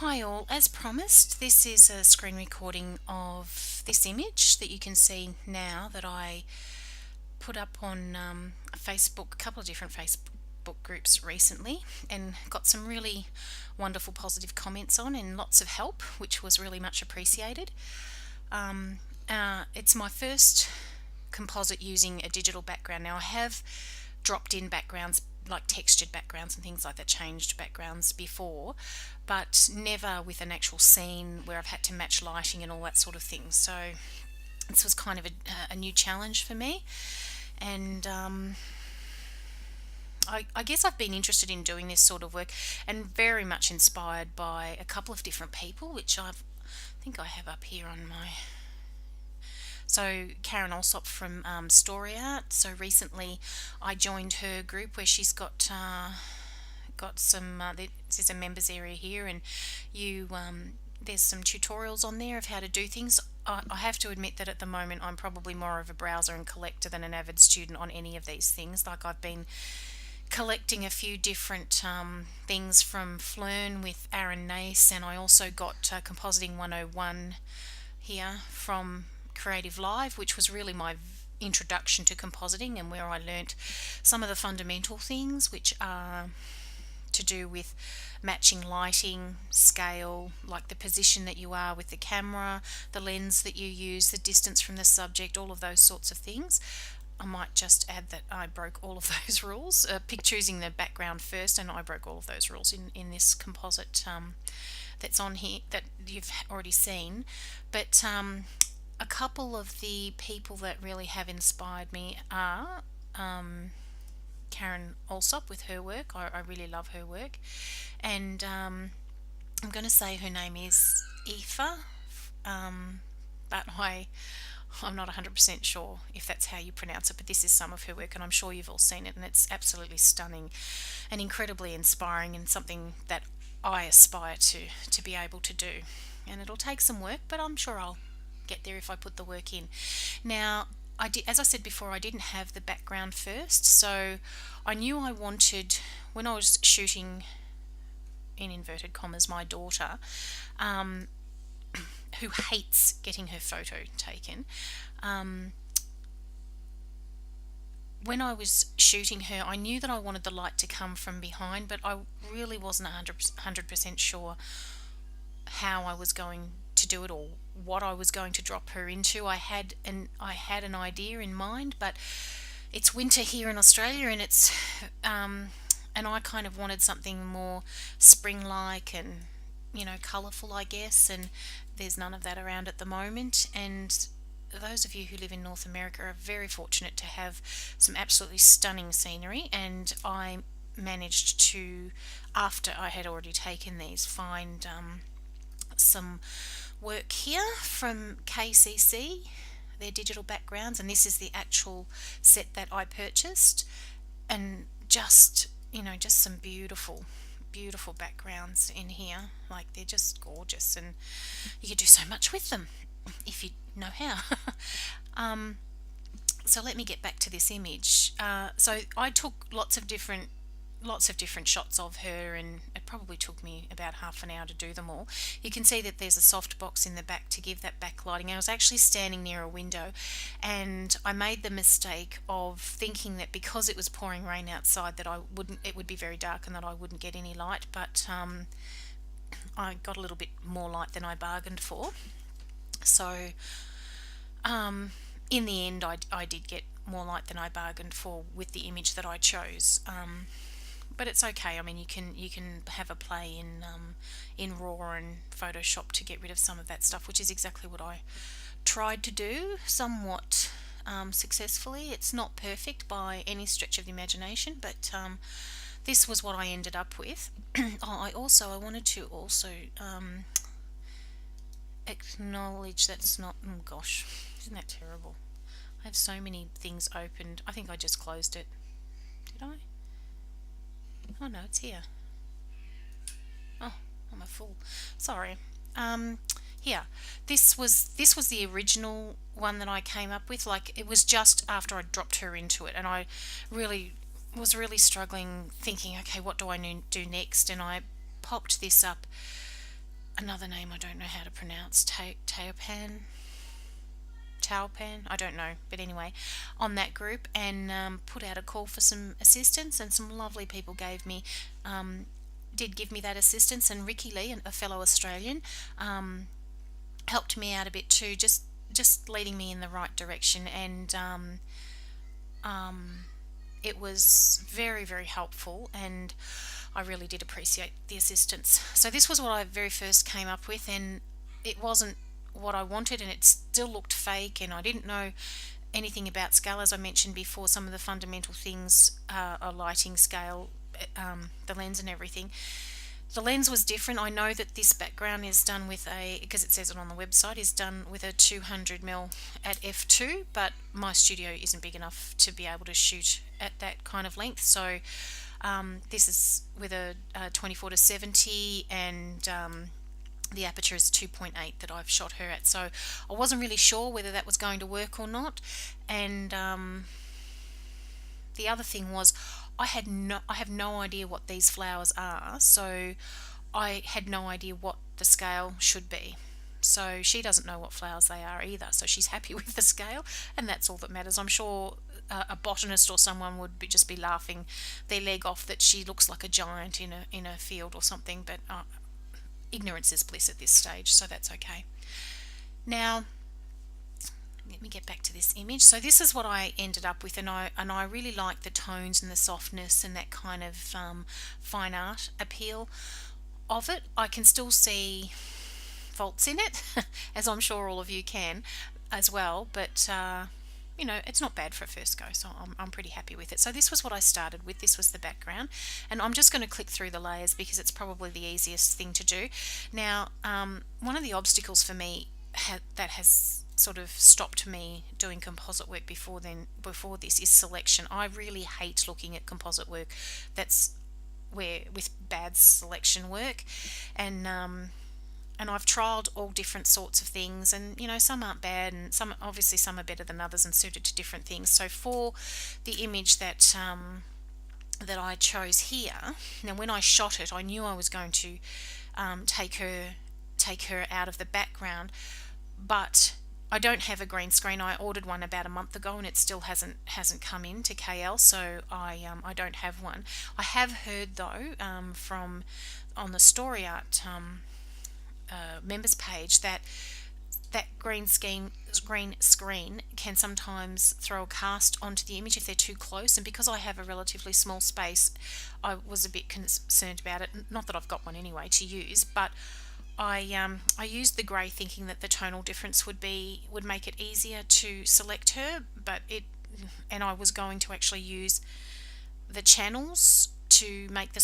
Hi all, as promised, this is a screen recording of this image that you can see now that I put up on Facebook, a couple of different Facebook groups recently, and got some really wonderful positive comments on and lots of help, which was really much appreciated. It's my first composite using a digital background. Now I have dropped in backgrounds like textured backgrounds and things like that, changed backgrounds before, but never with an actual scene where I've had to match lighting and all that sort of thing. So this was kind of a new challenge for me, and I guess I've been interested in doing this sort of work and very much inspired by a couple of different people, which I think I have up here on my. So Karen Alsop from Story Art. So recently I joined her group where she's got some. This is a members area here, and you there's some tutorials on there of how to do things. I have to admit that at the moment I'm probably more of a browser and collector than an avid student on any of these things. Like I've been collecting a few different things from Flern with Aaron Nace, and I also got Compositing 101 here from Creative Live, which was really my introduction to compositing and where I learnt some of the fundamental things, which are to do with matching lighting, scale, like the position that you are with the camera, the lens that you use, the distance from the subject, all of those sorts of things. I might just add that I broke all of those rules. Pick choosing the background first, and I broke all of those rules in this composite that's on here that you've already seen. But a couple of the people that really have inspired me are Karen Alsop with her work. I really love her work, and I'm going to say her name is Aoife, but I'm not 100% sure if that's how you pronounce it, but this is some of her work, and I'm sure you've all seen it, and it's absolutely stunning and incredibly inspiring, and something that I aspire to be able to do. And it'll take some work, but I'm sure I'll get there if I put the work in. Now, as I said before, I didn't have the background first, so I knew I wanted, when I was shooting, in inverted commas, my daughter, who hates getting her photo taken. When I was shooting her, I knew that I wanted the light to come from behind, but I really wasn't 100% sure how I was going to do it or what I was going to drop her into. I had an idea in mind, but it's winter here in Australia, and and I kind of wanted something more spring-like and colourful, I guess, and there's none of that around at the moment. And those of you who live in North America are very fortunate to have some absolutely stunning scenery, and I managed to, after I had already taken these, find some work here from KCC, their digital backgrounds, and this is the actual set that I purchased, and just some beautiful backgrounds in here. Like, they're just gorgeous, and you could do so much with them if you know how. So let me get back to this image. So I took lots of different shots of her, and it probably took me about half an hour to do them all. You can see that there's a soft box in the back to give that backlighting. I was actually standing near a window, and I made the mistake of thinking that because it was pouring rain outside that it would be very dark and that I wouldn't get any light, but I got a little bit more light than I bargained for. So in the end I did get more light than I bargained for with the image that I chose. But it's okay. I mean, you can have a play in RAW and Photoshop to get rid of some of that stuff, which is exactly what I tried to do, somewhat successfully. It's not perfect by any stretch of the imagination, but this was what I ended up with. I wanted to also acknowledge that's not. Oh gosh, isn't that terrible? I have so many things opened. I think I just closed it. Did I? Oh no, it's here. Oh, I'm a fool. Sorry. Here. This was the original one that I came up with. Like, it was just after I dropped her into it, and I was really struggling, thinking, okay, what do I do next? And I popped this up another name I don't know how to pronounce, Taupan, I don't know, but anyway, on that group, and put out a call for some assistance, and some lovely people um, did give me that assistance, and Ricky Lee, a fellow Australian, um, helped me out a bit too, just leading me in the right direction, and um, it was very, very helpful, and I really did appreciate the assistance. So this was what I very first came up with, and it wasn't what I wanted, and it still looked fake, and I didn't know anything about scale. As I mentioned before, some of the fundamental things are lighting, scale, the lens and everything. The lens was different. I know that this background is done with because it says it on the website, is done with a 200mm at f2, but my studio isn't big enough to be able to shoot at that kind of length. So this is with a 24 to 70, and the aperture is 2.8 that I've shot her at. So I wasn't really sure whether that was going to work or not. And the other thing was, I have no idea what these flowers are, so I had no idea what the scale should be. So she doesn't know what flowers they are either, so she's happy with the scale, and that's all that matters. I'm sure a botanist or someone would just be laughing their leg off that she looks like a giant in a field or something, but ignorance is bliss at this stage, so that's okay. Now, let me get back to this image. So this is what I ended up with, and I really like the tones and the softness and that kind of fine art appeal of it. I can still see faults in it, as I'm sure all of you can as well, but it's not bad for a first go, so I'm pretty happy with it. So this was what I started with. This was the background, and I'm just going to click through the layers because it's probably the easiest thing to do. Now, one of the obstacles for me that has sort of stopped me doing composite work before this is selection. I really hate looking at composite work that's where with bad selection work, and I've trialed all different sorts of things, and some aren't bad, and some are better than others and suited to different things. So for the image that I chose here, now when I shot it, I knew I was going to take her out of the background, but I don't have a green screen. I ordered one about a month ago, and it still hasn't come in to KL, so I don't have one. I have heard though from on the Story Art members page that green screen can sometimes throw a cast onto the image if they're too close, and because I have a relatively small space, I was a bit concerned about it. Not that I've got one anyway to use, but I used the grey thinking that the tonal difference would make it easier to select her, and I was going to actually use the channels to make the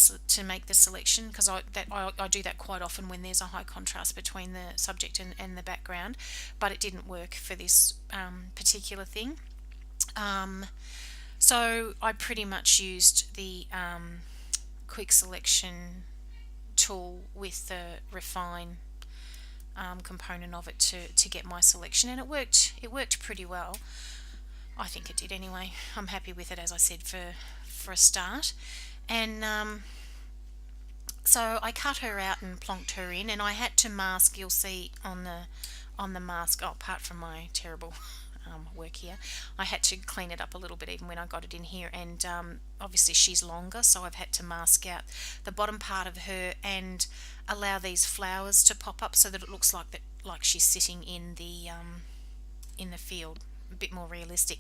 selection, because I do that quite often when there's a high contrast between the subject and the background, but it didn't work for this particular thing. So I pretty much used the quick selection tool with the refine component of it to get my selection, and it worked pretty well. I think it did anyway. I'm happy with it, as I said, for a start. And so I cut her out and plonked her in, and I had to mask. You'll see on the mask, apart from my terrible work here, I had to clean it up a little bit even when I got it in here, and obviously she's longer, so I've had to mask out the bottom part of her and allow these flowers to pop up so that it looks like she's sitting in the field, a bit more realistic.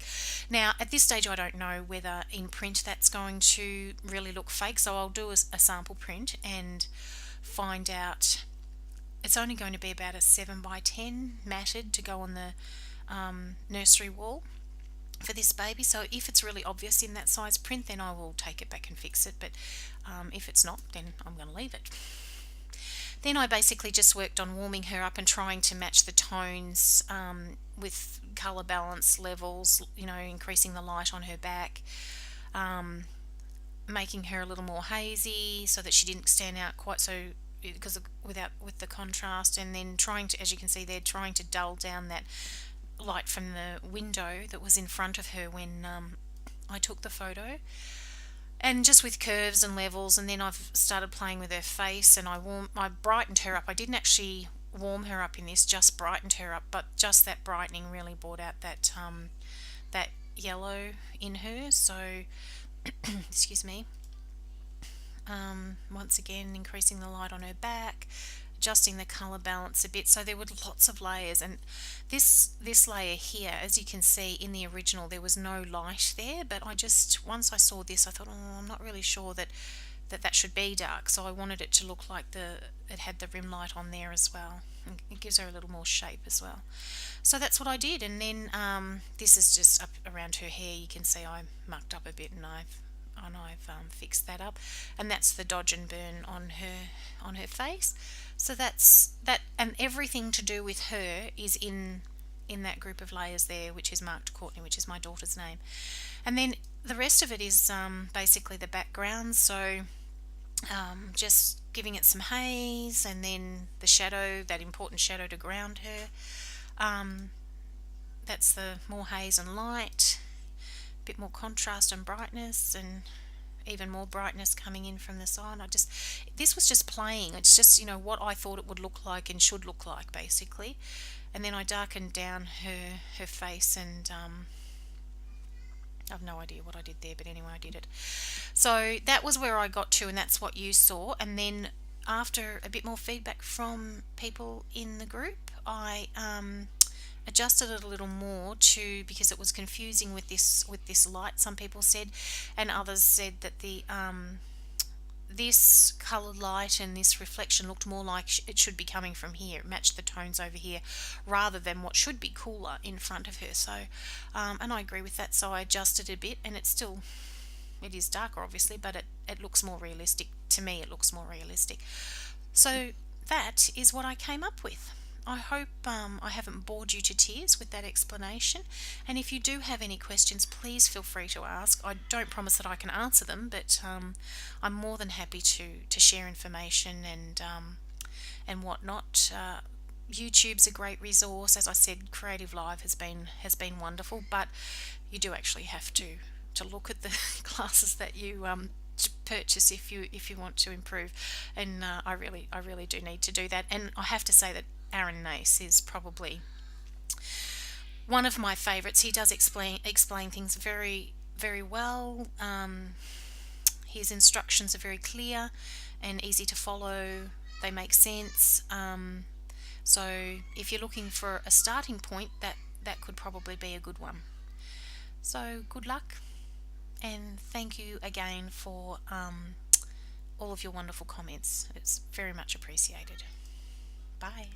Now at this stage I don't know whether in print that's going to really look fake, so I'll do a sample print and find out. It's only going to be about a 7x10 matted to go on the nursery wall for this baby, so if it's really obvious in that size print, then I will take it back and fix it, but if it's not, then I'm going to leave it. Then I basically just worked on warming her up and trying to match the tones with colour balance levels, increasing the light on her back, making her a little more hazy so that she didn't stand out quite so with the contrast, and then trying to, as you can see there, trying to dull down that light from the window that was in front of her when I took the photo. and just with curves and levels. And then I've started playing with her face, and I brightened her up. I didn't actually warm her up in this, just brightened her up, but just that brightening really brought out that yellow in her. So excuse me. Once again, increasing the light on her back, adjusting the color balance a bit. So there were lots of layers, and this layer here, as you can see in the original, there was no light there, but I just, once I saw this, I thought, oh, I'm not really sure that should be dark, so I wanted it to look like it had the rim light on there as well. It gives her a little more shape as well. So that's what I did. And then this is just up around her hair. You can see I mucked up a bit, and I've fixed that up, and that's the dodge and burn on her face. So that's that, and everything to do with her is in that group of layers there, which is marked Courtney, which is my daughter's name. And then the rest of it is basically the background. So just giving it some haze, and then the shadow, that important shadow to ground her. That's the more haze and light, a bit more contrast and brightness, and even more brightness coming in from the side. This was just playing. It's just, what I thought it would look like and should look like, basically. And then I darkened down her face, and I've no idea what I did there, but anyway, I did it. So that was where I got to, and that's what you saw. And then after a bit more feedback from people in the group, I adjusted it a little more because it was confusing with this light, some people said, and others said that this coloured light and this reflection looked more like it should be coming from here. It matched the tones over here rather than what should be cooler in front of her. So and I agree with that, so I adjusted a bit, and it is darker obviously, but it looks more realistic. To me, it looks more realistic. So that is what I came up with. I hope I haven't bored you to tears with that explanation, and if you do have any questions, please feel free to ask. I don't promise that I can answer them, but I'm more than happy to share information and whatnot. YouTube's a great resource. As I said, Creative Live has been wonderful, but you do actually have to look at the classes that you purchase if you want to improve, and I really do need to do that. And I have to say that Aaron Nace is probably one of my favourites. He does explain things very, very well. His instructions are very clear and easy to follow. They make sense. So if you're looking for a starting point, that could probably be a good one. So good luck, and thank you again for all of your wonderful comments. It's very much appreciated. Bye.